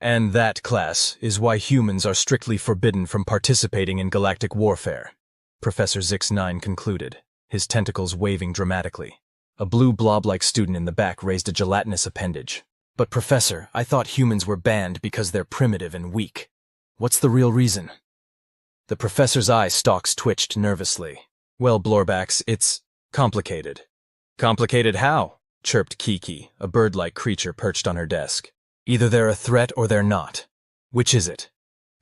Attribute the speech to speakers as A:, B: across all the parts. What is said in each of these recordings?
A: And that, class, is why humans are strictly forbidden from participating in galactic warfare, Professor Zix-9 concluded, his tentacles waving dramatically. A blue blob-like student in the back raised a gelatinous appendage. But Professor, I thought humans were banned because they're primitive and weak. What's the real reason? The professor's eye stalks twitched nervously. Well, Blorbax, it's complicated. Complicated how? Chirped Kiki, a bird-like creature perched on her desk. Either they're a threat or they're not. Which is it?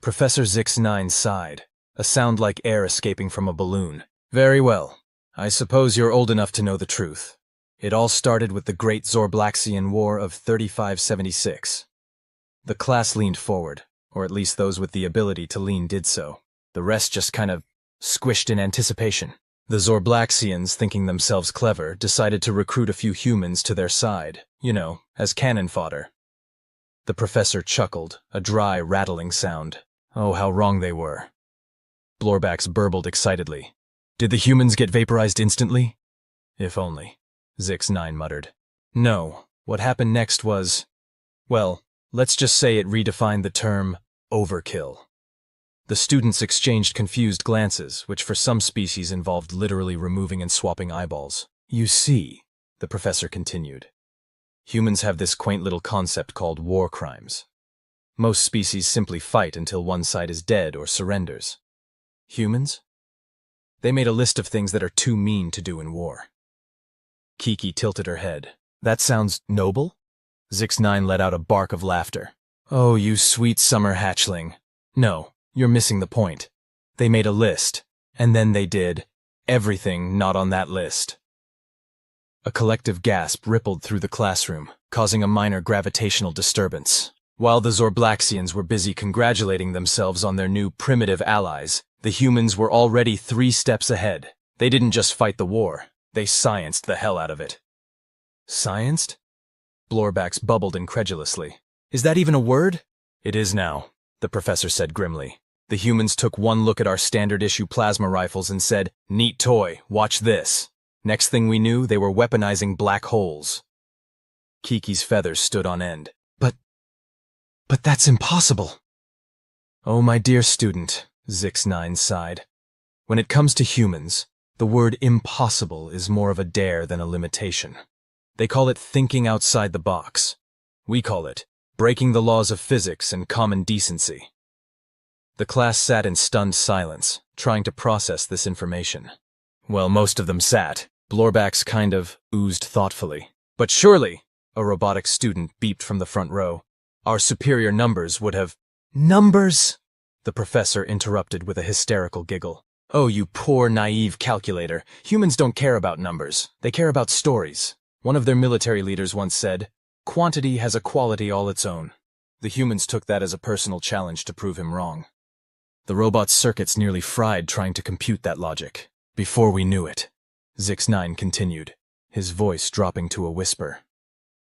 A: Professor Zix-9 sighed, a sound like air escaping from a balloon. Very well. I suppose you're old enough to know the truth. It all started with the Great Zorblaxian War of 3576. The class leaned forward, or at least those with the ability to lean did so. The rest just kind of squished in anticipation. The Zorblaxians, thinking themselves clever, decided to recruit a few humans to their side, as cannon fodder. The professor chuckled, a dry, rattling sound. Oh, how wrong they were. Blorbax burbled excitedly. Did the humans get vaporized instantly? If only, Zix-9 muttered. No, what happened next was, well, let's just say it redefined the term overkill. The students exchanged confused glances, which for some species involved literally removing and swapping eyeballs. You see, the professor continued, humans have this quaint little concept called war crimes. Most species simply fight until one side is dead or surrenders. Humans? They made a list of things that are too mean to do in war. Kiki tilted her head. That sounds noble? Zix-9 let out a bark of laughter. Oh, you sweet summer hatchling. No, you're missing the point. They made a list, and then they did everything not on that list. A collective gasp rippled through the classroom, causing a minor gravitational disturbance. While the Zorblaxians were busy congratulating themselves on their new primitive allies, the humans were already 3 steps ahead. They didn't just fight the war, they scienced the hell out of it. Scienced? Blorbax bubbled incredulously. Is that even a word? It is now, the professor said grimly. The humans took one look at our standard-issue plasma rifles and said, neat toy, watch this. Next thing we knew, they were weaponizing black holes. Kiki's feathers stood on end. But that's impossible. Oh, my dear student, Zix-9 sighed. When it comes to humans, the word impossible is more of a dare than a limitation. They call it thinking outside the box. We call it breaking the laws of physics and common decency. The class sat in stunned silence, trying to process this information. Well, most of them sat. Blorbax kind of oozed thoughtfully. But surely, a robotic student beeped from the front row, our superior numbers would have— Numbers? The professor interrupted with a hysterical giggle. Oh, you poor, naive calculator. Humans don't care about numbers. They care about stories. One of their military leaders once said, quantity has a quality all its own. The humans took that as a personal challenge to prove him wrong. The robot's circuits nearly fried trying to compute that logic. Before we knew it, Zix-9 continued, his voice dropping to a whisper.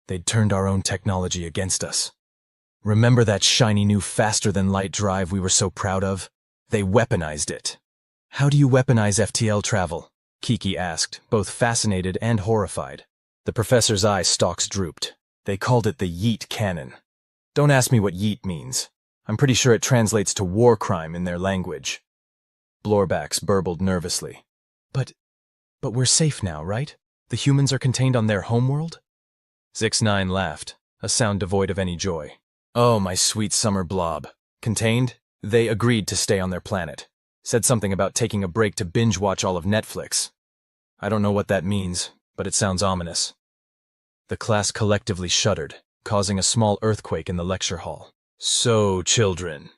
A: They'd turned our own technology against us. Remember that shiny new faster-than-light drive we were so proud of? They weaponized it. How do you weaponize FTL travel? Kiki asked, both fascinated and horrified. The professor's eye stalks drooped. They called it the Yeet Cannon. Don't ask me what Yeet means. I'm pretty sure it translates to war crime in their language. Blorbax burbled nervously. But we're safe now, right? The humans are contained on their homeworld? Zix-9 laughed, a sound devoid of any joy. Oh, my sweet summer blob. Contained? They agreed to stay on their planet. Said something about taking a break to binge-watch all of Netflix. I don't know what that means, but it sounds ominous. The class collectively shuddered, causing a small earthquake in the lecture hall. So, children,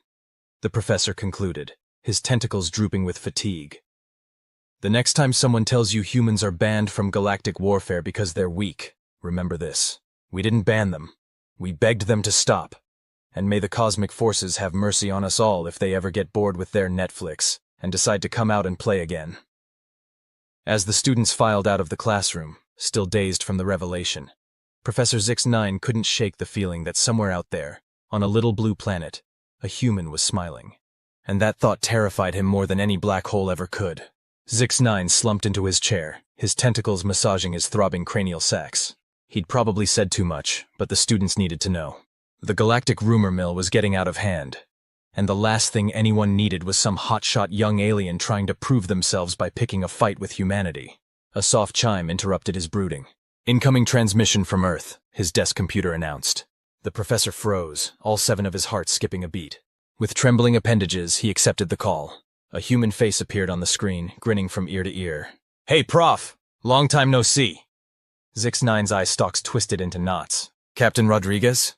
A: the professor concluded, his tentacles drooping with fatigue. The next time someone tells you humans are banned from galactic warfare because they're weak, remember this. We didn't ban them. We begged them to stop. And may the cosmic forces have mercy on us all if they ever get bored with their Netflix and decide to come out and play again. As the students filed out of the classroom, still dazed from the revelation, Professor Zix-9 couldn't shake the feeling that somewhere out there, on a little blue planet, a human was smiling. And that thought terrified him more than any black hole ever could. Zix-9 slumped into his chair, his tentacles massaging his throbbing cranial sacs. He'd probably said too much, but the students needed to know. The galactic rumor mill was getting out of hand, and the last thing anyone needed was some hotshot young alien trying to prove themselves by picking a fight with humanity. A soft chime interrupted his brooding. "Incoming transmission from Earth," his desk computer announced. The professor froze, all 7 of his heart skipping a beat. With trembling appendages, he accepted the call. A human face appeared on the screen, grinning from ear to ear. "Hey, Prof! Long time no see." Zix-9's eye stalks twisted into knots. "Captain Rodriguez?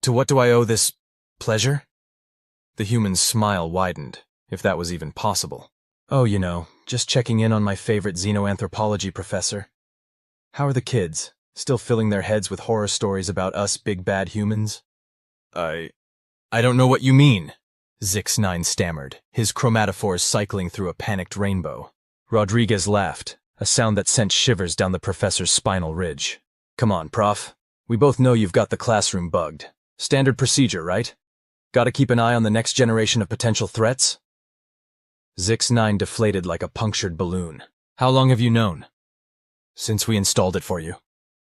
A: To what do I owe this pleasure?" The human's smile widened, if that was even possible. "Oh, just checking in on my favorite xenoanthropology professor. How are the kids? Still filling their heads with horror stories about us big bad humans?" I don't know what you mean," Zix-9 stammered, his chromatophores cycling through a panicked rainbow. Rodriguez laughed, a sound that sent shivers down the professor's spinal ridge. "Come on, Prof. We both know you've got the classroom bugged. Standard procedure, right? Gotta keep an eye on the next generation of potential threats?" Zix-9 deflated like a punctured balloon. "How long have you known?" "Since we installed it for you,"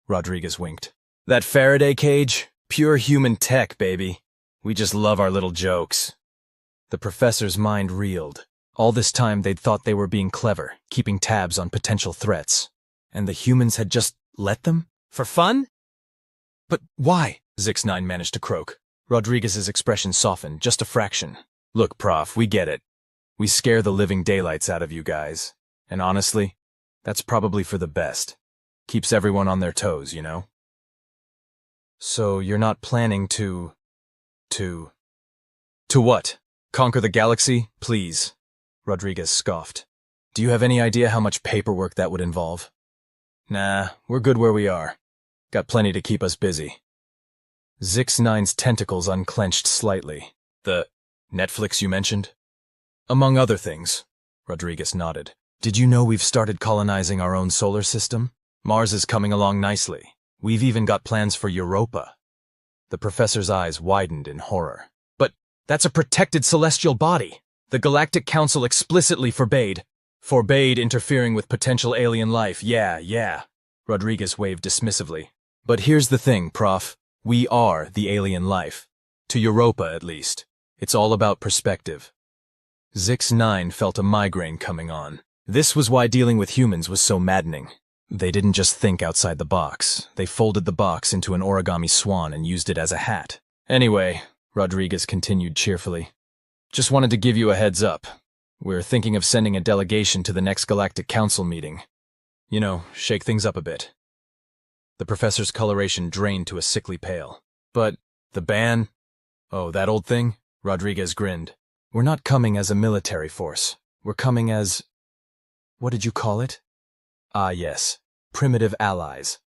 A: Rodriguez winked. "That Faraday cage? Pure human tech, baby. We just love our little jokes." The professor's mind reeled. All this time they'd thought they were being clever, keeping tabs on potential threats. And the humans had just let them? For fun? "But why?" Zix-9 managed to croak. Rodriguez's expression softened, just a fraction. "Look, Prof, we get it. We scare the living daylights out of you guys. And honestly, that's probably for the best. Keeps everyone on their toes, So you're not planning to what? Conquer the galaxy? Please." Rodriguez scoffed. "Do you have any idea how much paperwork that would involve?" "Nah, we're good where we are. Got plenty to keep us busy." Zix-9's tentacles unclenched slightly. "The Netflix you mentioned?" "Among other things," Rodriguez nodded. "Did you know we've started colonizing our own solar system? Mars is coming along nicely. We've even got plans for Europa." The professor's eyes widened in horror. "But that's a protected celestial body. The Galactic Council explicitly forbade interfering with potential alien life. Yeah. Rodriguez waved dismissively. "But here's the thing, Prof. We are the alien life. To Europa, at least. It's all about perspective." Zix-9 felt a migraine coming on. This was why dealing with humans was so maddening. They didn't just think outside the box. They folded the box into an origami swan and used it as a hat. "Anyway," Rodriguez continued cheerfully, "just wanted to give you a heads up. We're thinking of sending a delegation to the next Galactic Council meeting. Shake things up a bit." The professor's coloration drained to a sickly pale. "But the ban? Oh, that old thing?" Rodriguez grinned. "We're not coming as a military force. We're coming as... what did you call it? Ah, yes. Primitive allies.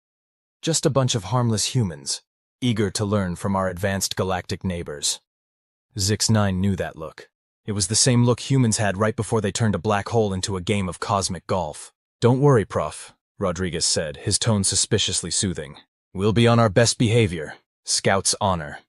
A: Just a bunch of harmless humans, eager to learn from our advanced galactic neighbors." Zix-9 knew that look. It was the same look humans had right before they turned a black hole into a game of cosmic golf. "Don't worry, Prof," Rodriguez said, his tone suspiciously soothing. "We'll be on our best behavior. Scout's honor."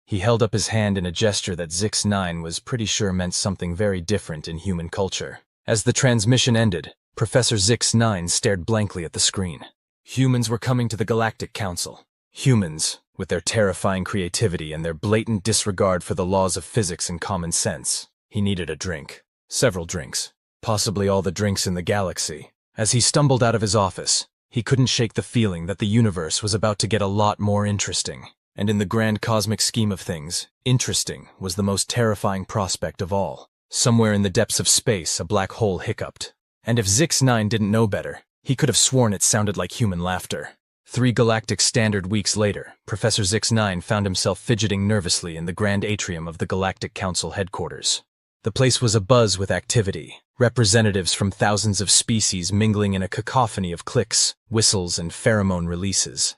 A: He held up his hand in a gesture that Zix-9 was pretty sure meant something very different in human culture. As the transmission ended, Professor Zix-9 stared blankly at the screen. Humans were coming to the Galactic Council. Humans, with their terrifying creativity and their blatant disregard for the laws of physics and common sense. He needed a drink. Several drinks. Possibly all the drinks in the galaxy. As he stumbled out of his office, he couldn't shake the feeling that the universe was about to get a lot more interesting. And in the grand cosmic scheme of things, interesting was the most terrifying prospect of all. Somewhere in the depths of space, a black hole hiccuped. And if Zix-9 didn't know better, he could have sworn it sounded like human laughter. 3 Galactic Standard weeks later, Professor Zix-9 found himself fidgeting nervously in the grand atrium of the Galactic Council headquarters. The place was abuzz with activity, representatives from thousands of species mingling in a cacophony of clicks, whistles, and pheromone releases.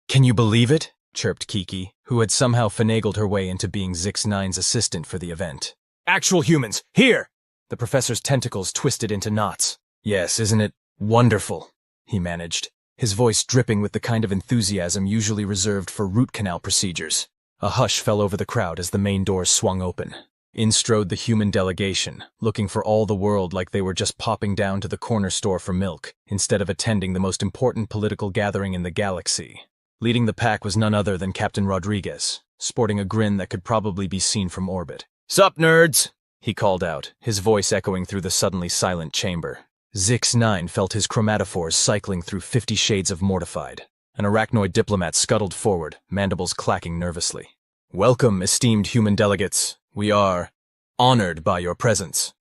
A: "Can you believe it?" chirped Kiki, who had somehow finagled her way into being Zix-9's assistant for the event. "Actual humans, here!" The professor's tentacles twisted into knots. "Yes, isn't it wonderful?" he managed, his voice dripping with the kind of enthusiasm usually reserved for root canal procedures. A hush fell over the crowd as the main doors swung open. In strode the human delegation, looking for all the world like they were just popping down to the corner store for milk, instead of attending the most important political gathering in the galaxy. Leading the pack was none other than Captain Rodriguez, sporting a grin that could probably be seen from orbit. "Sup, nerds?" he called out, his voice echoing through the suddenly silent chamber. Zix-9 felt his chromatophores cycling through 50 shades of mortified. An arachnoid diplomat scuttled forward, mandibles clacking nervously. "Welcome, esteemed human delegates. We are honored by your presence."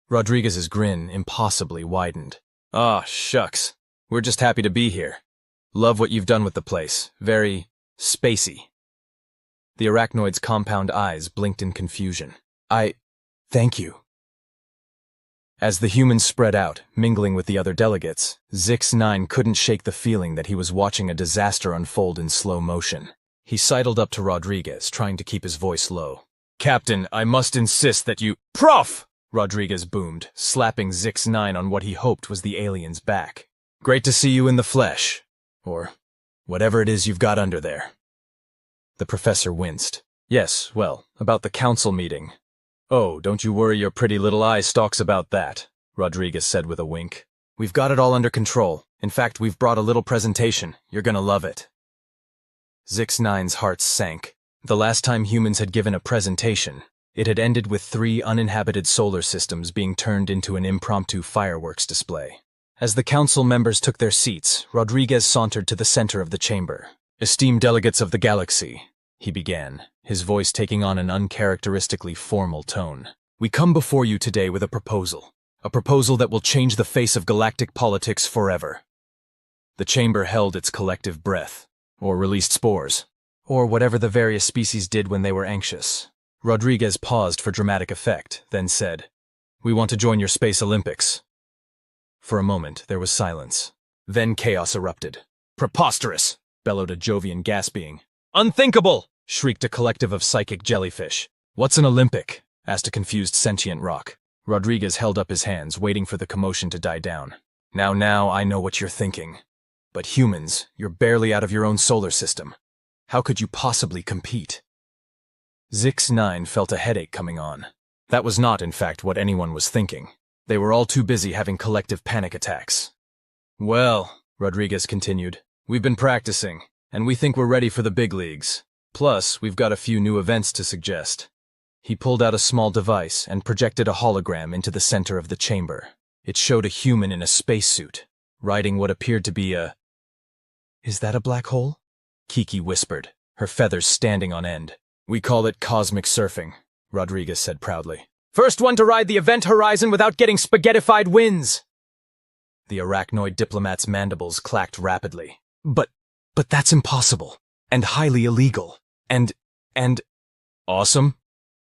A: Rodriguez's grin impossibly widened. "Aw, shucks. We're just happy to be here. Love what you've done with the place. Very spacey." The arachnoid's compound eyes blinked in confusion. Thank you." As the humans spread out, mingling with the other delegates, Zix-9 couldn't shake the feeling that he was watching a disaster unfold in slow motion. He sidled up to Rodriguez, trying to keep his voice low. "Captain, I must insist that you—" "Prof!" Rodriguez boomed, slapping Zix-9 on what he hoped was the alien's back. "Great to see you in the flesh. Or whatever it is you've got under there." The professor winced. "Yes, well, about the council meeting." "Oh, don't you worry your pretty little eye stalks about that," Rodriguez said with a wink. "We've got it all under control. In fact, we've brought a little presentation. You're gonna love it." Zix-9's heart sank. The last time humans had given a presentation, it had ended with 3 uninhabited solar systems being turned into an impromptu fireworks display. As the council members took their seats, Rodriguez sauntered to the center of the chamber. "Esteemed delegates of the galaxy," he began, his voice taking on an uncharacteristically formal tone. "We come before you today with a proposal that will change the face of galactic politics forever." The chamber held its collective breath, or released spores, or whatever the various species did when they were anxious. Rodriguez paused for dramatic effect, then said, "We want to join your Space Olympics." For a moment, there was silence. Then chaos erupted. "Preposterous!" bellowed a Jovian gas being. "Unthinkable!" shrieked a collective of psychic jellyfish. "What's an Olympic?" asked a confused sentient rock. Rodriguez held up his hands, waiting for the commotion to die down. Now, I know what you're thinking. But humans, you're barely out of your own solar system. How could you possibly compete?" Zix-9 felt a headache coming on. That was not, in fact, what anyone was thinking. They were all too busy having collective panic attacks. "Well," Rodriguez continued, "we've been practicing, and we think we're ready for the big leagues. Plus, we've got a few new events to suggest." He pulled out a small device and projected a hologram into the center of the chamber. It showed a human in a spacesuit, riding what appeared to be a... "Is that a black hole?" Kiki whispered, her feathers standing on end. "We call it cosmic surfing," Rodriguez said proudly. "First one to ride the event horizon without getting spaghettified wins!" The arachnoid diplomat's mandibles clacked rapidly. But that's impossible, and highly illegal, and... "Awesome?"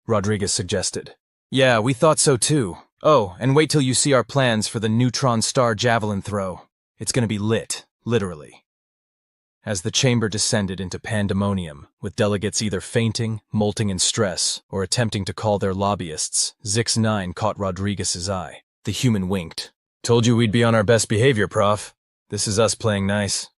A: Rodriguez suggested. "Yeah, we thought so too. Oh, and wait till you see our plans for the neutron star javelin throw. It's gonna be lit, literally." As the chamber descended into pandemonium, with delegates either fainting, molting in stress, or attempting to call their lobbyists, Zix-9 caught Rodriguez's eye. The human winked. "Told you we'd be on our best behavior, Prof. This is us playing nice."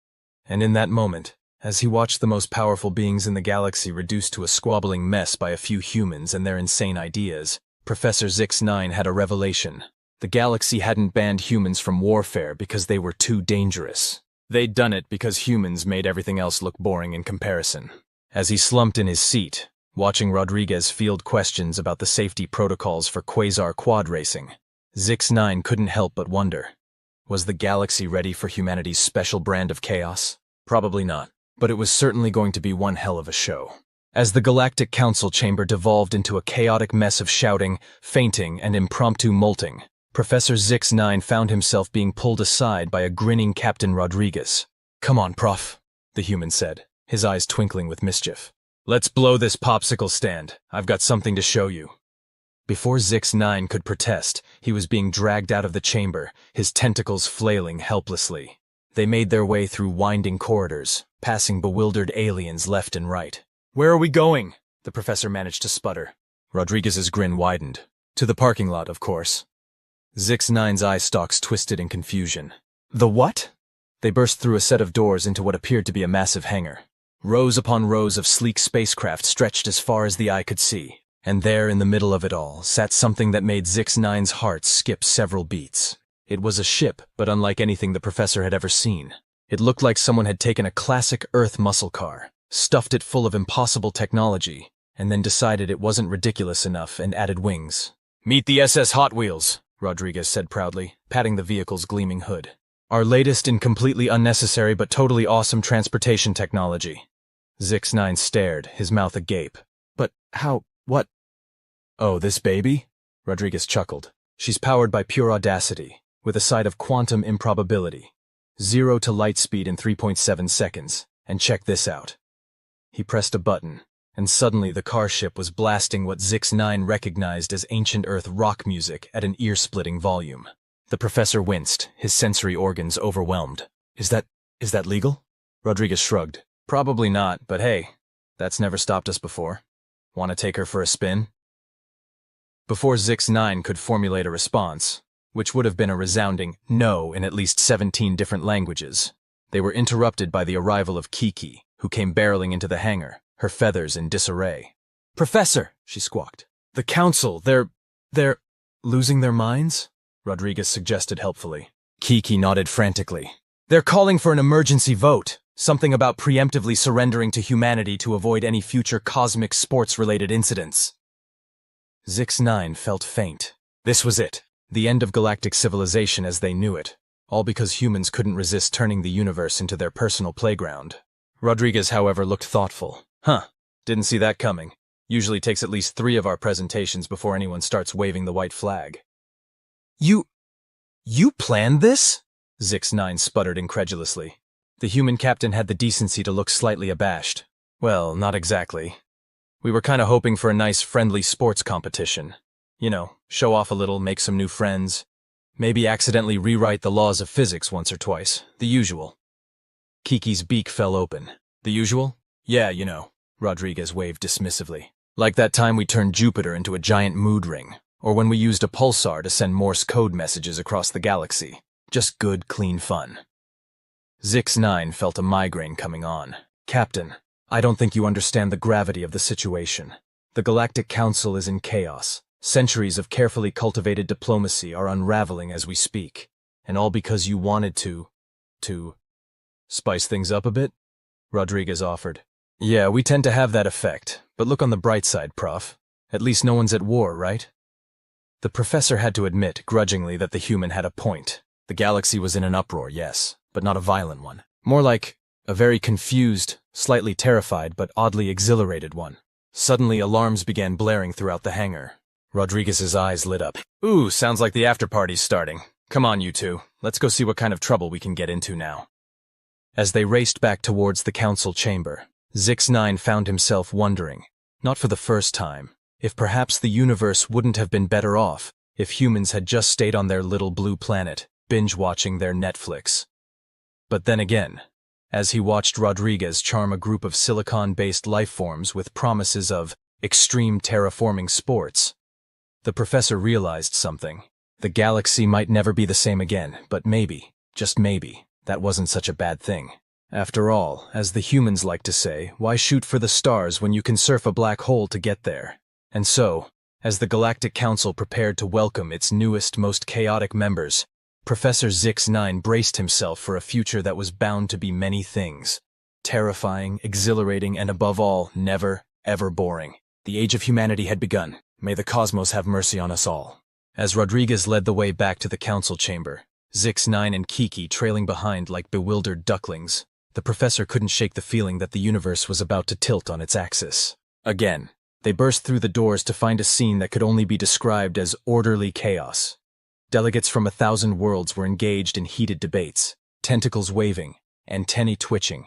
A: And in that moment, as he watched the most powerful beings in the galaxy reduced to a squabbling mess by a few humans and their insane ideas, Professor Zix-9 had a revelation. The galaxy hadn't banned humans from warfare because they were too dangerous. They'd done it because humans made everything else look boring in comparison. As he slumped in his seat, watching Rodriguez field questions about the safety protocols for quasar quad racing, Zix-9 couldn't help but wonder. Was the galaxy ready for humanity's special brand of chaos? Probably not, but it was certainly going to be one hell of a show. As the Galactic Council chamber devolved into a chaotic mess of shouting, fainting, and impromptu molting, Professor Zix-9 found himself being pulled aside by a grinning Captain Rodriguez. "Come on, Prof," the human said, his eyes twinkling with mischief. "Let's blow this popsicle stand. I've got something to show you." Before Zix-9 could protest, he was being dragged out of the chamber, his tentacles flailing helplessly. They made their way through winding corridors, passing bewildered aliens left and right. "Where are we going?" the professor managed to sputter. Rodriguez's grin widened. "To the parking lot, of course." Zix-9's eye stalks twisted in confusion. "The what?" They burst through a set of doors into what appeared to be a massive hangar. Rows upon rows of sleek spacecraft stretched as far as the eye could see, and there in the middle of it all sat something that made Zix-9's heart skip several beats. It was a ship, but unlike anything the professor had ever seen. It looked like someone had taken a classic Earth muscle car, stuffed it full of impossible technology, and then decided it wasn't ridiculous enough and added wings. "Meet the SS Hot Wheels," Rodriguez said proudly, patting the vehicle's gleaming hood. "Our latest and completely unnecessary but totally awesome transportation technology." Zix-9 stared, his mouth agape. "But how, what?" "Oh, this baby?" Rodriguez chuckled. "She's powered by pure audacity, with a side of quantum improbability. 0 to light speed in 3.7 seconds, and check this out." He pressed a button, and suddenly the car ship was blasting what Zix-9 recognized as ancient Earth rock music at an ear-splitting volume. The professor winced, his sensory organs overwhelmed. Is that legal?" Rodriguez shrugged. "Probably not, but hey, that's never stopped us before. Want to take her for a spin?" Before Zix-9 could formulate a response, which would have been a resounding no in at least 17 different languages, they were interrupted by the arrival of Kiki, who came barreling into the hangar, her feathers in disarray. "Professor," she squawked, "the council, they're losing their minds?" Rodriguez suggested helpfully. Kiki nodded frantically. "They're calling for an emergency vote, something about preemptively surrendering to humanity to avoid any future cosmic sports-related incidents." Zix-9 felt faint. This was it, the end of galactic civilization as they knew it, all because humans couldn't resist turning the universe into their personal playground. Rodriguez, however, looked thoughtful. Didn't see that coming. Usually takes at least 3 of our presentations before anyone starts waving the white flag. You planned this?" Zix-9 sputtered incredulously. The human captain had the decency to look slightly abashed. "Well, not exactly. We were kinda hoping for a nice, friendly sports competition. You know, show off a little, make some new friends. Maybe accidentally rewrite the laws of physics once or twice. The usual." Kiki's beak fell open. "The usual? Yeah, you know." Rodriguez waved dismissively. "Like that time we turned Jupiter into a giant mood ring, or when we used a pulsar to send Morse code messages across the galaxy. Just good, clean fun." Zix-9 felt a migraine coming on. "Captain, I don't think you understand the gravity of the situation. The Galactic Council is in chaos. Centuries of carefully cultivated diplomacy are unraveling as we speak, and all because you wanted to spice things up a bit?" Rodriguez offered. "Yeah, we tend to have that effect, but look on the bright side, Prof. At least no one's at war, right?" The professor had to admit, grudgingly, that the human had a point. The galaxy was in an uproar, yes, but not a violent one. More like a very confused, slightly terrified, but oddly exhilarated one. Suddenly, alarms began blaring throughout the hangar. Rodriguez's eyes lit up. "Ooh, sounds like the after-party's starting. Come on, you two. Let's go see what kind of trouble we can get into now." As they raced back towards the council chamber, Zix-9 found himself wondering, not for the first time, if perhaps the universe wouldn't have been better off if humans had just stayed on their little blue planet, binge-watching their Netflix. But then again, as he watched Rodriguez charm a group of silicon-based lifeforms with promises of extreme terraforming sports, the professor realized something. The galaxy might never be the same again, but maybe, just maybe, that wasn't such a bad thing. After all, as the humans like to say, why shoot for the stars when you can surf a black hole to get there? And so, as the Galactic Council prepared to welcome its newest, most chaotic members, Professor Zix-9 braced himself for a future that was bound to be many things. Terrifying, exhilarating, and above all, never, ever boring. The age of humanity had begun. May the cosmos have mercy on us all. As Rodriguez led the way back to the council chamber, Zix-9 and Kiki trailing behind like bewildered ducklings, the professor couldn't shake the feeling that the universe was about to tilt on its axis. Again, they burst through the doors to find a scene that could only be described as orderly chaos. Delegates from 1,000 worlds were engaged in heated debates, tentacles waving, antennae twitching,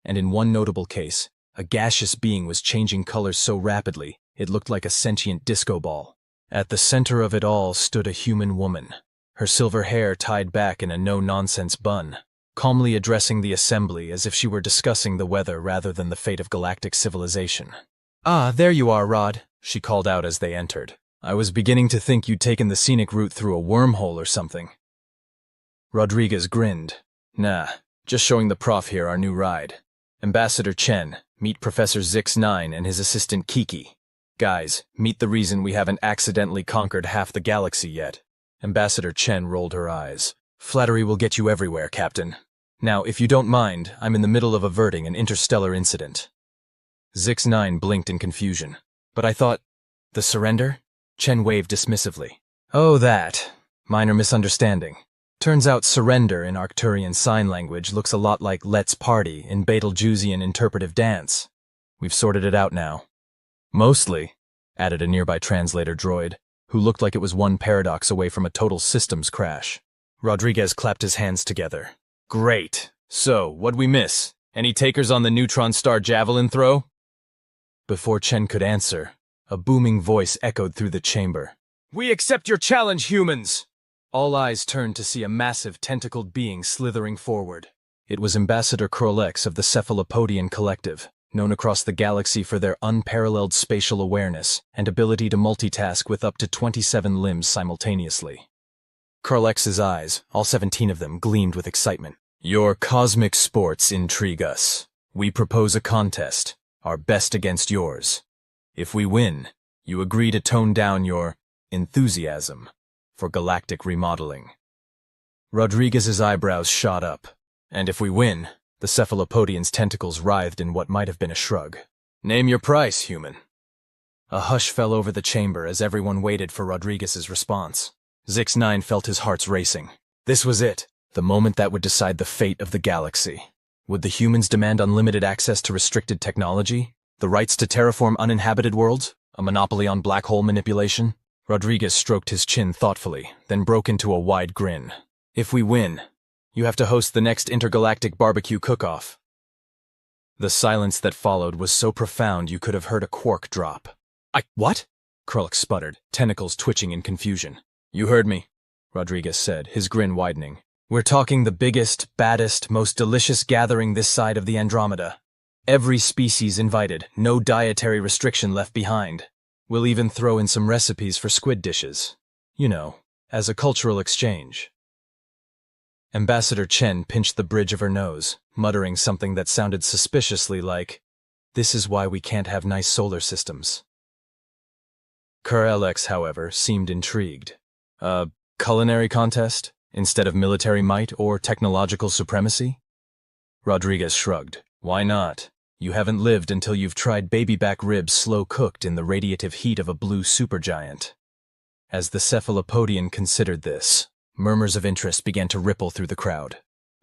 A: and in one notable case, a gaseous being was changing colors so rapidly it looked like a sentient disco ball. At the center of it all stood a human woman, her silver hair tied back in a no-nonsense bun, calmly addressing the assembly as if she were discussing the weather rather than the fate of galactic civilization. "Ah, there you are, Rod," she called out as they entered. "I was beginning to think you'd taken the scenic route through a wormhole or something." Rodriguez grinned. "Nah, just showing the prof here our new ride. Ambassador Chen, meet Professor Zix-9 and his assistant Kiki. Guys, meet the reason we haven't accidentally conquered half the galaxy yet." Ambassador Chen rolled her eyes. "Flattery will get you everywhere, Captain. Now, if you don't mind, I'm in the middle of averting an interstellar incident." Zix9 blinked in confusion. But I thought, the surrender? Chen waved dismissively. Oh, that. Minor misunderstanding. Turns out surrender in Arcturian sign language looks a lot like let's party in Betelgeusian interpretive dance. We've sorted it out now. Mostly, added a nearby translator droid, who looked like it was one paradox away from a total systems crash. Rodriguez clapped his hands together. Great. So, what'd we miss? Any takers on the neutron star javelin throw? Before Chen could answer, a booming voice echoed through the chamber. We accept your challenge, humans! All eyes turned to see a massive tentacled being slithering forward. It was Ambassador Krolex of the Cephalopodian Collective, known across the galaxy for their unparalleled spatial awareness and ability to multitask with up to 27 limbs simultaneously. Krolex's eyes, all 17 of them, gleamed with excitement. Your cosmic sports intrigue us. We propose a contest, our best against yours. If we win, you agree to tone down your enthusiasm for galactic remodeling. Rodriguez's eyebrows shot up, and if we win, the Cephalopodian's tentacles writhed in what might have been a shrug. Name your price, human. A hush fell over the chamber as everyone waited for Rodriguez's response. Zix9 felt his heart racing. This was it, the moment that would decide the fate of the galaxy. Would the humans demand unlimited access to restricted technology? The rights to terraform uninhabited worlds? A monopoly on black hole manipulation? Rodriguez stroked his chin thoughtfully, then broke into a wide grin. If we win, you have to host the next intergalactic barbecue cook-off. The silence that followed was so profound you could have heard a quark drop. What? Krulk sputtered, tentacles twitching in confusion. You heard me, Rodriguez said, his grin widening. We're talking the biggest, baddest, most delicious gathering this side of the Andromeda. Every species invited, no dietary restriction left behind. We'll even throw in some recipes for squid dishes. You know, as a cultural exchange. Ambassador Chen pinched the bridge of her nose, muttering something that sounded suspiciously like, "This is why we can't have nice solar systems." Krollex, however, seemed intrigued. A culinary contest, instead of military might or technological supremacy? Rodriguez shrugged. Why not? You haven't lived until you've tried baby back ribs slow-cooked in the radiative heat of a blue supergiant. As the Cephalopodian considered this, murmurs of interest began to ripple through the crowd.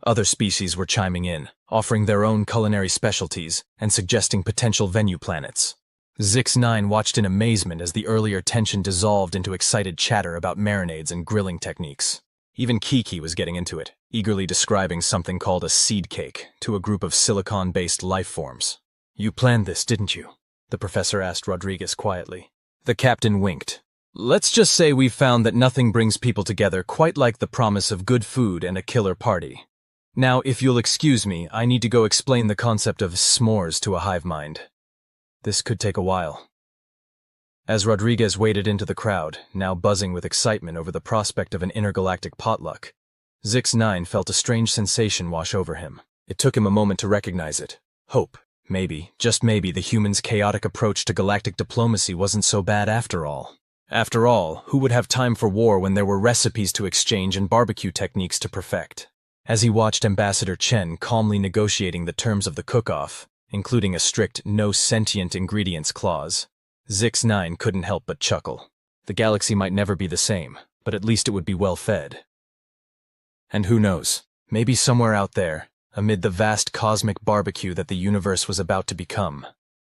A: Other species were chiming in, offering their own culinary specialties and suggesting potential venue planets. Zix9 watched in amazement as the earlier tension dissolved into excited chatter about marinades and grilling techniques. Even Kiki was getting into it, eagerly describing something called a seed cake to a group of silicon-based life forms. You planned this, didn't you? The professor asked Rodriguez quietly. The captain winked. Let's just say we've found that nothing brings people together quite like the promise of good food and a killer party. Now, if you'll excuse me, I need to go explain the concept of s'mores to a hive mind. This could take a while. As Rodriguez waded into the crowd, now buzzing with excitement over the prospect of an intergalactic potluck, Zix9 felt a strange sensation wash over him. It took him a moment to recognize it. Hope. Maybe, just maybe, the humans' chaotic approach to galactic diplomacy wasn't so bad after all. After all, who would have time for war when there were recipes to exchange and barbecue techniques to perfect? As he watched Ambassador Chen calmly negotiating the terms of the cook-off, including a strict no sentient ingredients clause, Zix9 couldn't help but chuckle. The galaxy might never be the same, but at least it would be well fed. And who knows, maybe somewhere out there, amid the vast cosmic barbecue that the universe was about to become,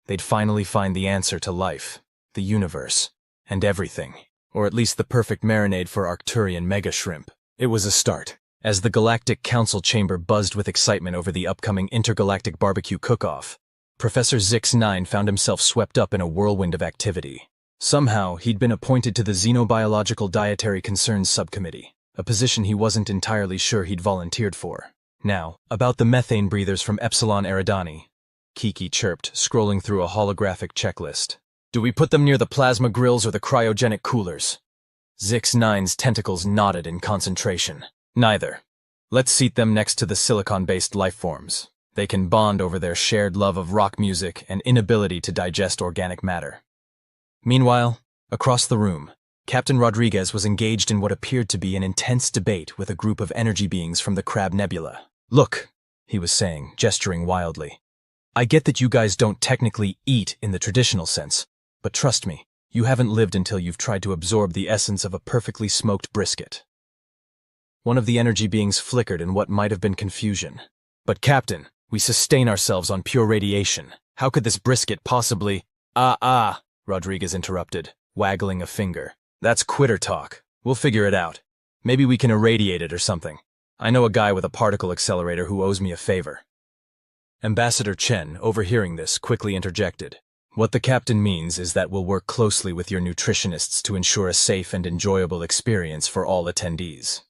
A: they'd finally find the answer to life, the universe, and everything, or at least the perfect marinade for Arcturian mega shrimp. It was a start. As the Galactic Council chamber buzzed with excitement over the upcoming intergalactic barbecue cook-off, Professor Zix9 found himself swept up in a whirlwind of activity. Somehow, he'd been appointed to the Xenobiological Dietary Concerns Subcommittee, a position he wasn't entirely sure he'd volunteered for. Now, about the methane breathers from Epsilon Eridani, Kiki chirped, scrolling through a holographic checklist. Do we put them near the plasma grills or the cryogenic coolers? Zix9's tentacles nodded in concentration. Neither. Let's seat them next to the silicon-based life forms. They can bond over their shared love of rock music and inability to digest organic matter. Meanwhile, across the room, Captain Rodriguez was engaged in what appeared to be an intense debate with a group of energy beings from the Crab Nebula. Look, he was saying, gesturing wildly. I get that you guys don't technically eat in the traditional sense, but trust me, you haven't lived until you've tried to absorb the essence of a perfectly smoked brisket. One of the energy beings flickered in what might have been confusion. But Captain, we sustain ourselves on pure radiation. How could this brisket possibly— Rodriguez interrupted, waggling a finger. That's quitter talk. We'll figure it out. Maybe we can irradiate it or something. I know a guy with a particle accelerator who owes me a favor. Ambassador Chen, overhearing this, quickly interjected. What the captain means is that we'll work closely with your nutritionists to ensure a safe and enjoyable experience for all attendees.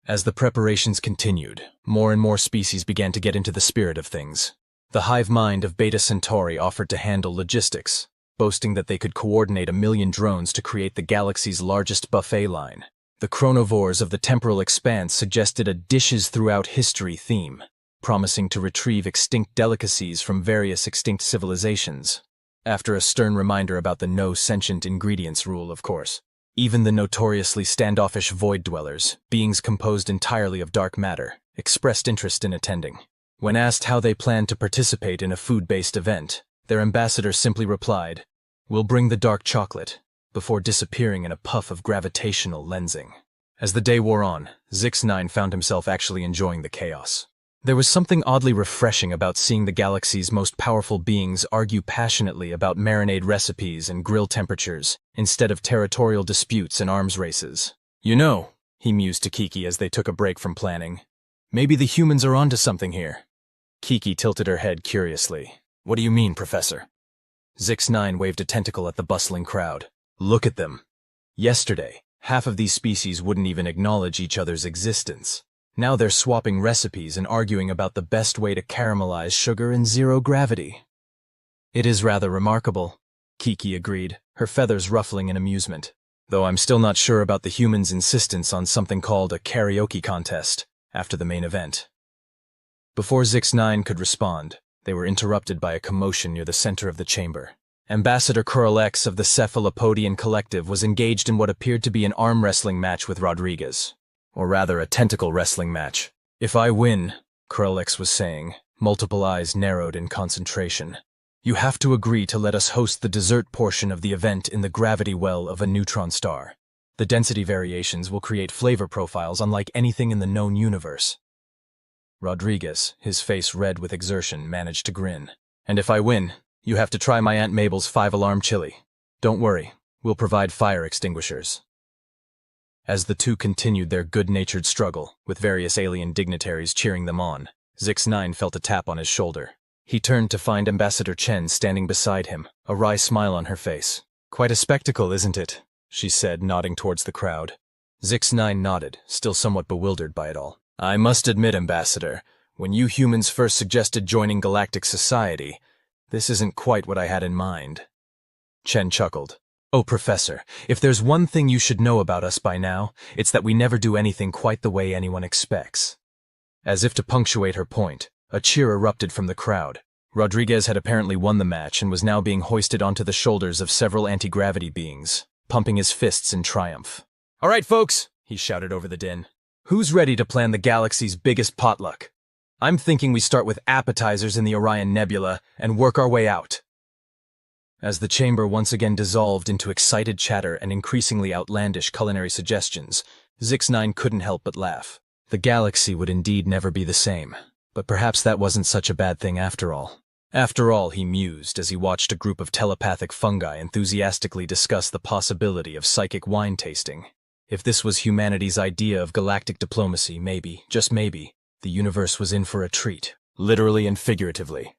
A: As the preparations continued, more and more species began to get into the spirit of things. The hive mind of Beta Centauri offered to handle logistics, boasting that they could coordinate 1 million drones to create the galaxy's largest buffet line. The chronovores of the temporal expanse suggested a dishes throughout history theme, promising to retrieve extinct delicacies from various extinct civilizations. After a stern reminder about the no sentient ingredients rule, of course. Even the notoriously standoffish void dwellers, beings composed entirely of dark matter, expressed interest in attending. When asked how they planned to participate in a food-based event, their ambassador simply replied, "We'll bring the dark chocolate," before disappearing in a puff of gravitational lensing. As the day wore on, Zix-9 found himself actually enjoying the chaos. There was something oddly refreshing about seeing the galaxy's most powerful beings argue passionately about marinade recipes and grill temperatures, instead of territorial disputes and arms races. You know, he mused to Kiki as they took a break from planning, maybe the humans are onto something here. Kiki tilted her head curiously. What do you mean, Professor? Zix-9 waved a tentacle at the bustling crowd. Look at them. Yesterday, half of these species wouldn't even acknowledge each other's existence. Now they're swapping recipes and arguing about the best way to caramelize sugar in zero gravity. It is rather remarkable, Kiki agreed, her feathers ruffling in amusement, though I'm still not sure about the humans' insistence on something called a karaoke contest after the main event. Before Zix-9 could respond, they were interrupted by a commotion near the center of the chamber. Ambassador Kurlex of the Cephalopodian Collective was engaged in what appeared to be an arm wrestling match with Rodriguez. Or rather, a tentacle wrestling match. If I win, Kurlex was saying, multiple eyes narrowed in concentration, you have to agree to let us host the dessert portion of the event in the gravity well of a neutron star. The density variations will create flavor profiles unlike anything in the known universe. Rodriguez, his face red with exertion, managed to grin. And if I win, you have to try my Aunt Mabel's 5-alarm chili. Don't worry, we'll provide fire extinguishers. As the two continued their good-natured struggle, with various alien dignitaries cheering them on, Zix-9 felt a tap on his shoulder. He turned to find Ambassador Chen standing beside him, a wry smile on her face. Quite a spectacle, isn't it? She said, nodding towards the crowd. Zix-9 nodded, still somewhat bewildered by it all. I must admit, Ambassador, when you humans first suggested joining Galactic Society, this isn't quite what I had in mind. Chen chuckled. Oh, Professor, if there's one thing you should know about us by now, it's that we never do anything quite the way anyone expects. As if to punctuate her point, a cheer erupted from the crowd. Rodriguez had apparently won the match and was now being hoisted onto the shoulders of several anti-gravity beings, pumping his fists in triumph. All right, folks, he shouted over the din. Who's ready to plan the galaxy's biggest potluck? I'm thinking we start with appetizers in the Orion Nebula and work our way out. As the chamber once again dissolved into excited chatter and increasingly outlandish culinary suggestions, Zix-9 couldn't help but laugh. The galaxy would indeed never be the same, but perhaps that wasn't such a bad thing after all. After all, he mused as he watched a group of telepathic fungi enthusiastically discuss the possibility of psychic wine tasting. If this was humanity's idea of galactic diplomacy, maybe, just maybe, the universe was in for a treat, literally and figuratively.